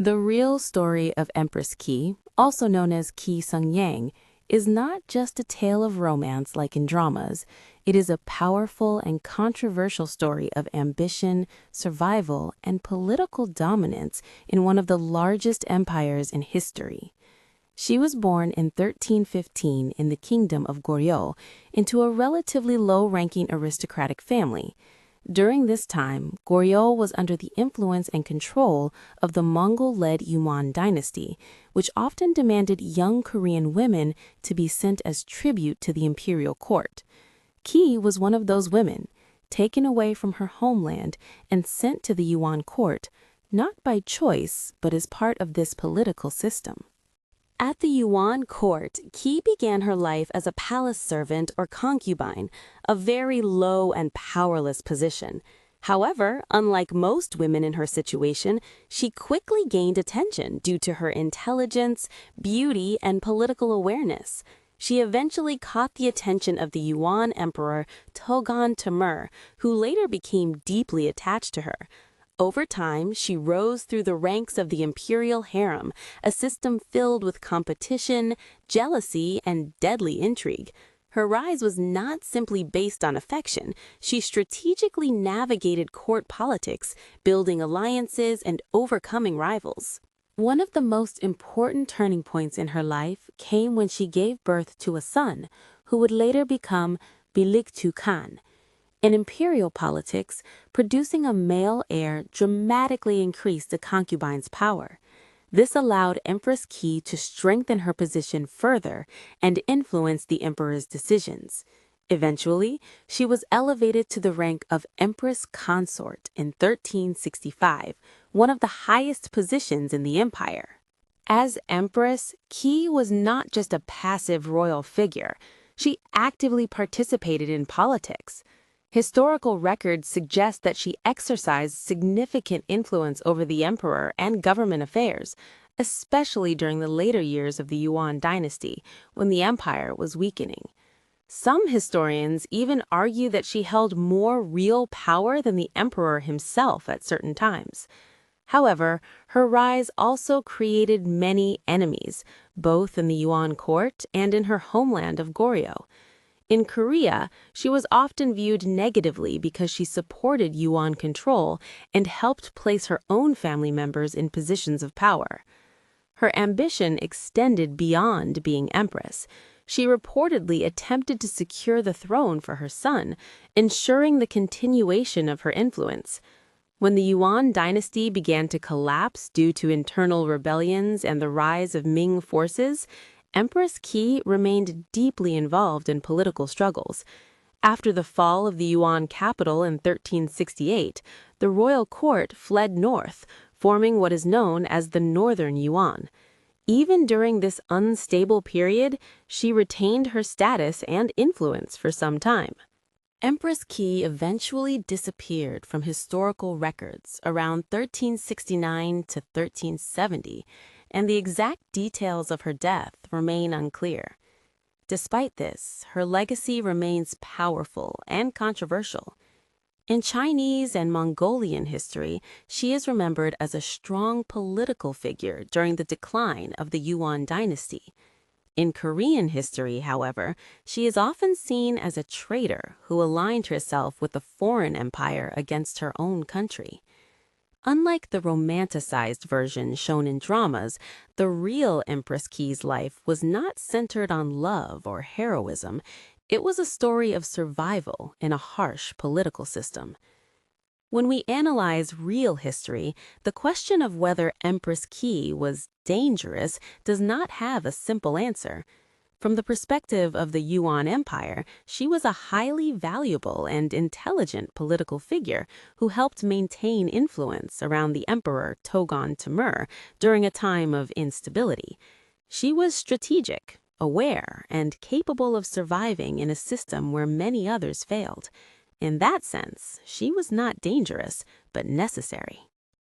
The real story of Empress Ki, also known as Ki Sung-yang, is not just a tale of romance like in dramas. It is a powerful and controversial story of ambition, survival, and political dominance in one of the largest empires in history. She was born in 1315 in the Kingdom of Goryeo into a relatively low-ranking aristocratic family. During this time, Goryeo was under the influence and control of the Mongol-led Yuan dynasty, which often demanded young Korean women to be sent as tribute to the imperial court. Ki was one of those women, taken away from her homeland and sent to the Yuan court, not by choice, but as part of this political system. At the Yuan court, Ki began her life as a palace servant or concubine, a very low and powerless position. However, unlike most women in her situation, she quickly gained attention due to her intelligence, beauty, and political awareness. She eventually caught the attention of the Yuan Emperor Toghon Temür, who later became deeply attached to her. Over time, she rose through the ranks of the imperial harem, a system filled with competition, jealousy, and deadly intrigue. Her rise was not simply based on affection. She strategically navigated court politics, building alliances and overcoming rivals. One of the most important turning points in her life came when she gave birth to a son, who would later become Toghon. In imperial politics, producing a male heir dramatically increased the concubine's power. This allowed Empress Ki to strengthen her position further and influence the emperor's decisions. Eventually, she was elevated to the rank of Empress Consort in 1365, one of the highest positions in the empire. As Empress, Ki was not just a passive royal figure. She actively participated in politics. Historical records suggest that she exercised significant influence over the emperor and government affairs, especially during the later years of the Yuan dynasty, when the empire was weakening. Some historians even argue that she held more real power than the emperor himself at certain times. However, her rise also created many enemies, both in the Yuan court and in her homeland of Goryeo. In Korea, she was often viewed negatively because she supported Yuan control and helped place her own family members in positions of power. Her ambition extended beyond being empress. She reportedly attempted to secure the throne for her son, ensuring the continuation of her influence. When the Yuan dynasty began to collapse due to internal rebellions and the rise of Ming forces, Empress Ki remained deeply involved in political struggles. After the fall of the Yuan capital in 1368, the royal court fled north, forming what is known as the Northern Yuan. Even during this unstable period, she retained her status and influence for some time. Empress Ki eventually disappeared from historical records around 1369 to 1370, and the exact details of her death remain unclear. Despite this, her legacy remains powerful and controversial. In Chinese and Mongolian history, she is remembered as a strong political figure during the decline of the Yuan dynasty. In Korean history, however, she is often seen as a traitor who aligned herself with a foreign empire against her own country. Unlike the romanticized version shown in dramas, the real Empress Ki's life was not centered on love or heroism. It was a story of survival in a harsh political system. When we analyze real history, the question of whether Empress Ki was dangerous does not have a simple answer. From the perspective of the Yuan Empire, she was a highly valuable and intelligent political figure who helped maintain influence around the Emperor Toghon Temür during a time of instability. She was strategic, aware, and capable of surviving in a system where many others failed. In that sense, she was not dangerous, but necessary.